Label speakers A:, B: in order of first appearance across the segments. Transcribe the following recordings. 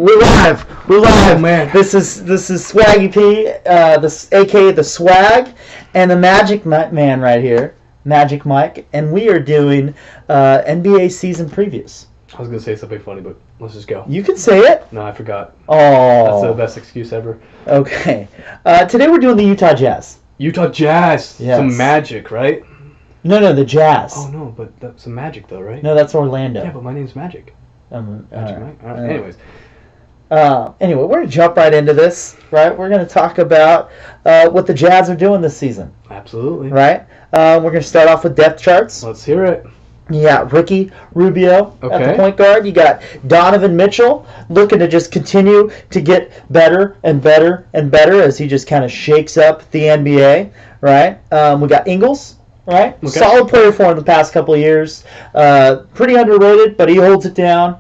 A: We're live. We're live.
B: Oh, man.
A: This is Swaggy P, this aka the Swag, and the Magic Man right here, Magic Mike, and we are doing NBA season previews.
B: I was gonna say something funny, but let's just go.
A: You can say it.
B: No, I forgot.
A: Oh,
B: That's the best excuse ever.
A: Okay. Today we're doing the Utah Jazz.
B: Utah Jazz.
A: Yes.
B: Some Magic, right?
A: No, the Jazz.
B: Oh no, but that's some Magic though, right?
A: No, that's Orlando.
B: Yeah, but my name's Magic. Magic Mike. All right. Anyways.
A: Anyway, we're going to jump right into this, right? We're going to talk about what the Jazz are doing this season,
B: Absolutely.
A: right? We're going to start off with depth charts.
B: Let's hear it.
A: You got Ricky Rubio at the
B: Okay.
A: point guard. You got Donovan Mitchell looking to just continue to get better and better and better as he just kind of shakes up the NBA, right? We got Ingles, right?
B: Okay.
A: Solid player for him the past couple of years. Pretty underrated, but he holds it down.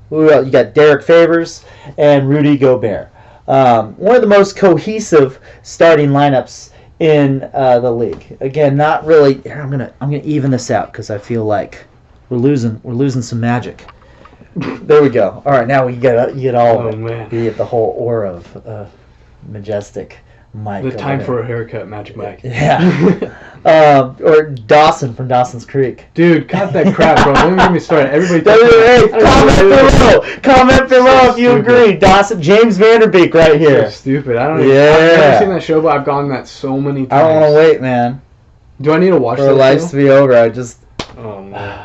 A: You got Derek Favors and Rudy Gobert. One of the most cohesive starting lineups in the league. Again, not really. I'm gonna even this out because I feel like we're losing some magic. There we go. All right, now we get all
B: Oh,
A: of it.
B: man.
A: We get the whole aura of majestic Mike.
B: The
A: over
B: time
A: there.
B: for a haircut, Magic Mike.
A: Yeah. Or Dawson from Dawson's Creek.
B: Dude, cut that crap, bro. Don't even get me started. Everybody.
A: Comment below if you
B: Stupid.
A: agree. Dawson, James Vanderbeek right
B: You're
A: here.
B: stupid. I don't. I've
A: Yeah.
B: never seen that show, but I've gone that so many times.
A: I don't want to wait, man.
B: Do I need to watch
A: For
B: that
A: our lives to
B: show?
A: be over.
B: Oh man.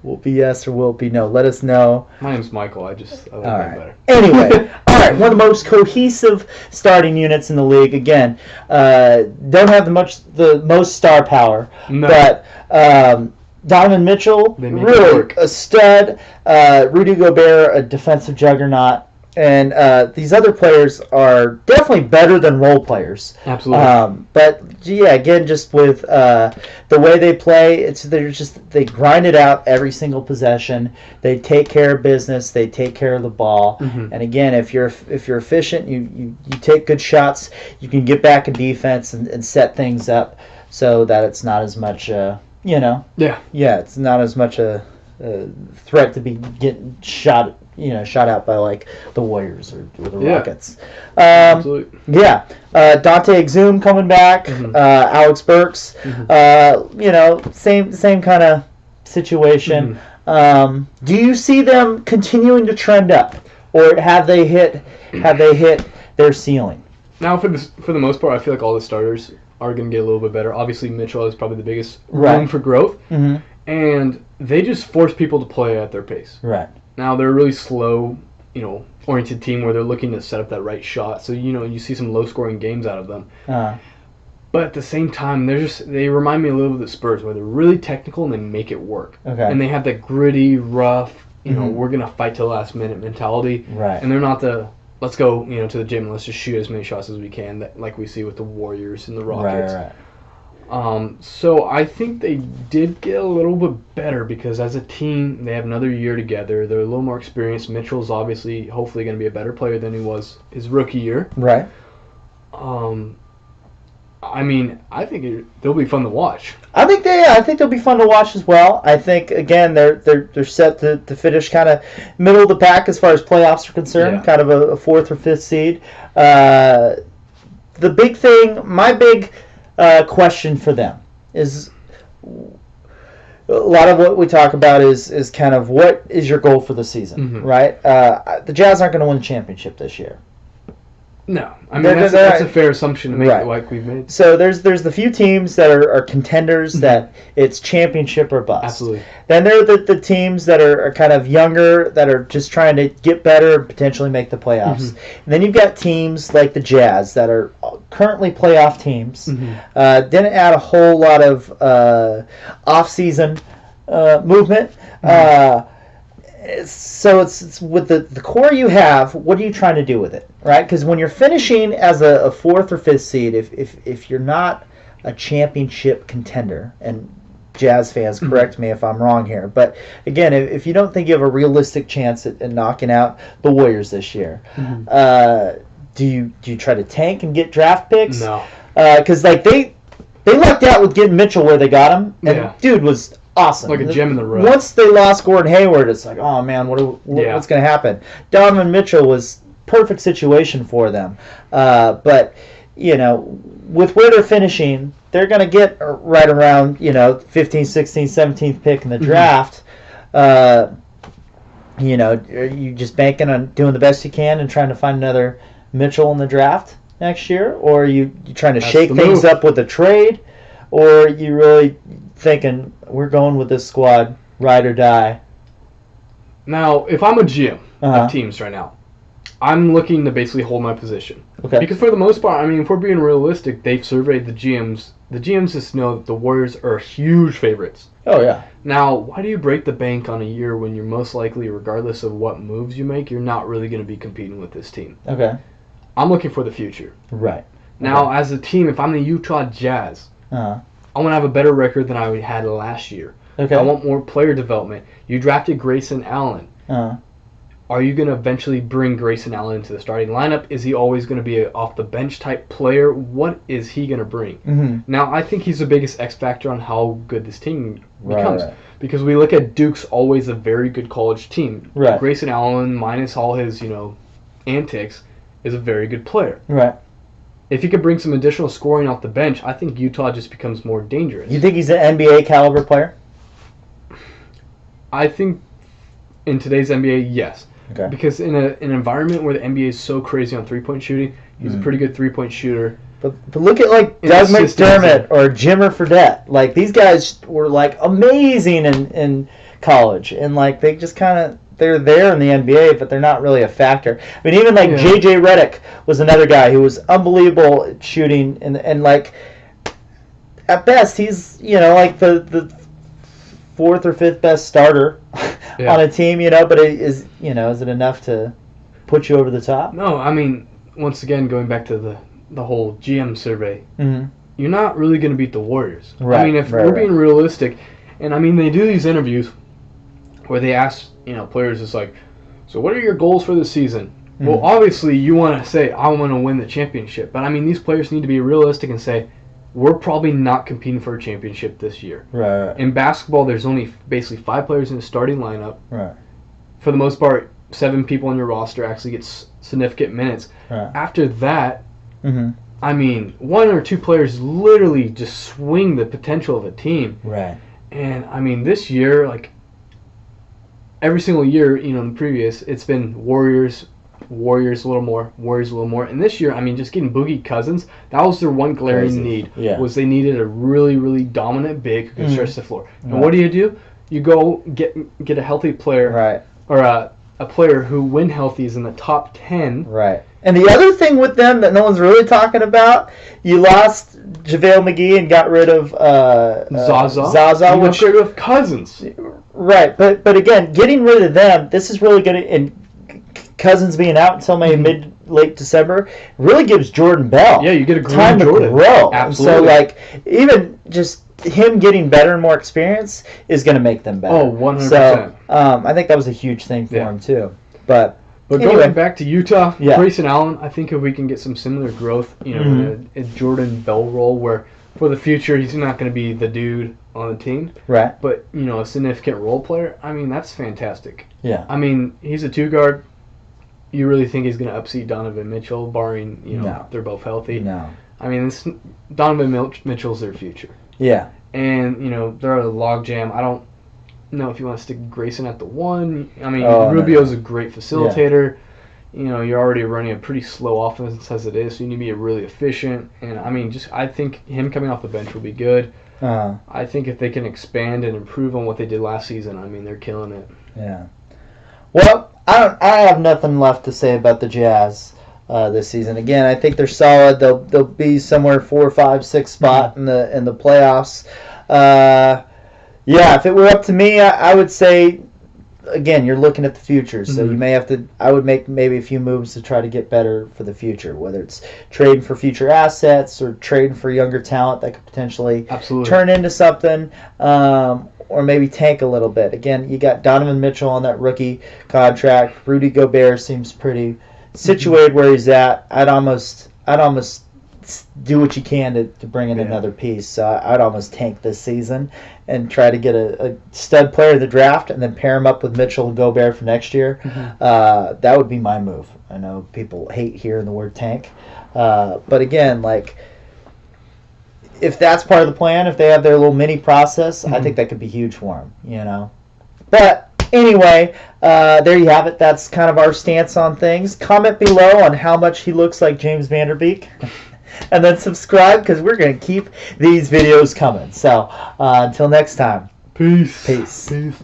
A: Will it be yes or will it be no? Let us know.
B: My name's Michael. I like
A: All
B: that
A: right.
B: better.
A: Anyway, all right. One of the most cohesive starting units in the league. Again, don't have the most star power,
B: No.
A: but Donovan Mitchell,
B: They make it
A: really
B: work.
A: a stud. Rudy Gobert, a defensive juggernaut. And these other players are definitely better than role players.
B: Absolutely.
A: But yeah, again, just with the way they play, they grind it out every single possession. They take care of business. They take care of the ball.
B: Mhm.
A: And again, if you're efficient, you take good shots. You can get back in defense and set things up so that it's not as much.
B: Yeah.
A: It's not as much a threat to be getting shot out by like the Warriors or the
B: Yeah.
A: Rockets.
B: Absolutely.
A: Yeah, Dante Exum coming back,
B: Mhm.
A: Alex Burks,
B: Mhm.
A: same kind of situation. Do you see them continuing to trend up, or have they hit their ceiling?
B: Now, for the most part, I feel like all the starters are going to get a little bit better. Obviously, Mitchell is probably the biggest
A: Right.
B: room for growth,
A: Mm-hmm.
B: and they just force people to play at their pace.
A: Right.
B: Now, they're a really slow, oriented team where they're looking to set up that right shot. So, you see some low-scoring games out of them. But at the same time, they remind me a little bit of the Spurs, where they're really technical and they make it work.
A: Okay.
B: And they have that gritty, rough,
A: Mhm.
B: we're going to fight till the last minute mentality.
A: Right.
B: And they're not let's go, to the gym and let's just shoot as many shots as we can, like we see with the Warriors and the Rockets.
A: Right.
B: So I think they did get a little bit better because as a team, they have another year together. They're a little more experienced. Mitchell's obviously, hopefully, going to be a better player than he was his rookie year.
A: Right.
B: I think they'll be fun to watch.
A: I think they'll be fun to watch as well. I think again they're set to finish kind of middle of the pack as far as playoffs are concerned,
B: Yeah.
A: kind of a fourth or fifth seed. The big thing, my big question for them is a lot of what we talk about is kind of what is your goal for the season,
B: Mhm.
A: right? The Jazz aren't going to win the championship this year.
B: No,
A: They're-
B: that's a fair assumption to make,
A: Right.
B: like we've made.
A: So there's the few teams that are contenders that it's championship or bust.
B: Absolutely.
A: Then there are the teams that are kind of younger that are just trying to get better and potentially make the playoffs. And then you've got teams like the Jazz that are currently playoff teams. Didn't add a whole lot of off-season movement. So it's with the core you have, what are you trying to do with it, right? Because when you're finishing as a fourth or fifth seed, if you're not a championship contender, and Jazz fans, correct me if I'm wrong here, but again, if you don't think you have a realistic chance at knocking out the Warriors this year, do you try to tank and get draft picks?
B: No.
A: Because they lucked out with getting Mitchell where they got him, and
B: Yeah.
A: dude was awesome.
B: Like a gem in the rough.
A: Once they lost Gordon Hayward, it's like, oh man, what's going to happen? Donovan Mitchell was perfect situation for them. But, with where they're finishing, they're going to get right around, 15th, 16th, 17th pick in the draft. Are you just banking on doing the best you can and trying to find another Mitchell in the draft next year? Or are you trying to shake things up with a trade? Or are you really thinking, we're going with this squad, ride or die?
B: Now, if I'm a GM of teams right now, I'm looking to basically hold my position.
A: Okay.
B: Because for the most part, if we're being realistic, they've surveyed the GMs. The GMs just know that the Warriors are huge favorites.
A: Oh, yeah.
B: Now, why do you break the bank on a year when you're most likely, regardless of what moves you make, you're not really going to be competing with this team?
A: Okay.
B: I'm looking for the future.
A: Right.
B: Now, as a team, if I'm the Utah Jazz, I want to have a better record than I had last year.
A: Okay.
B: I want more player development. You drafted Grayson Allen. Are you going to eventually bring Grayson Allen into the starting lineup? Is he always going to be an off-the-bench type player? What is he going to bring?
A: Mm-hmm.
B: Now, I think he's the biggest X factor on how good this team becomes.
A: Right.
B: Because we look at Duke's always a very good college team.
A: Right.
B: Grayson Allen, minus all his, antics, is a very good player.
A: Right.
B: If he could bring some additional scoring off the bench, I think Utah just becomes more dangerous.
A: You think he's an NBA caliber player?
B: I think in today's NBA, yes.
A: Okay.
B: Because in an environment where the NBA is so crazy on three-point shooting, he's a pretty good three-point shooter.
A: But look at Doug McDermott or Jimmer Fredette. Like, these guys were amazing in college, and they just they're there in the NBA, but they're not really a factor. Even JJ Redick was another guy who was unbelievable at shooting, and at best he's the fourth or fifth best starter on a team, but is it enough to put you over the top?
B: No, once again, going back to the whole GM survey,
A: you're
B: not really going to beat the Warriors.
A: Right.
B: If we're being realistic, and they do these interviews where they ask, players, it's like, so what are your goals for the season? Well, obviously you want to say, I want to win the championship. But these players need to be realistic and say, we're probably not competing for a championship this year.
A: Right.
B: In basketball, there's only basically 5 players in the starting lineup.
A: Right.
B: For the most part, 7 people on your roster actually get significant minutes.
A: Right.
B: After that, 1 or 2 players literally just swing the potential of a team.
A: Right.
B: And this year, every single year, in the previous, it's been Warriors a little more, Warriors a little more. And this year, just getting Boogie Cousins, that was their one glaring need.
A: Yeah.
B: Was they needed a really, really dominant big who could stretch the floor. And what do? You go get a healthy player.
A: Right.
B: Or a player who, when healthy, is in the top 10.
A: Right. And the other thing with them that no one's really talking about, you lost JaVale McGee and got rid of Zaza,
B: which got rid of Cousins.
A: Right, but again, getting rid of them, this is really going to, and Cousins being out until maybe late December, really gives Jordan Bell
B: you get a
A: time to
B: Jordan.
A: grow.
B: Absolutely.
A: And so, even just him getting better and more experience is going to make them better.
B: Oh, 100%.
A: So, I think that was a huge thing for him too. But anyway.
B: Going back to Utah, Grayson Allen, I think if we can get some similar growth, in a Jordan Bell role where for the future he's not going to be the dude on the team.
A: Right.
B: But, a significant role player, that's fantastic.
A: Yeah.
B: He's a 2-guard. You really think he's going to upseat Donovan Mitchell, barring,
A: No.
B: they're both healthy?
A: No.
B: Donovan Mitchell's their future.
A: Yeah.
B: And, they're a logjam. I don't know if you want to stick Grayson at the 1. Rubio's a great facilitator. Yeah. You're already running a pretty slow offense as it is, so you need to be really efficient. And, I think him coming off the bench will be good. I think if they can expand and improve on what they did last season, they're killing it.
A: Yeah. Well, I have nothing left to say about the Jazz this season. Again, I think they're solid. They'll be somewhere 4, 5, 6 spot in the playoffs. If it were up to me, I would say, again, you're looking at the future, so you may have to. I would make maybe a few moves to try to get better for the future, whether it's trading for future assets or trading for younger talent that could potentially turn into something. Or maybe tank a little bit. Again, you got Donovan Mitchell on that rookie contract. Rudy Gobert seems pretty situated where he's at. I'd almost do what you can to bring in another piece. So I'd almost tank this season and try to get a stud player in the draft and then pair him up with Mitchell and Gobert for next year. Mm-hmm. That would be my move. I know people hate hearing the word tank. But again, like, if that's part of the plan, if they have their little mini process, I think that could be huge for them, you know. But anyway, there you have it. That's kind of our stance on things. Comment below on how much he looks like James Van Der Beek. And then subscribe, because we're going to keep these videos coming. So, until next time.
B: Peace.
A: Peace.
B: Peace.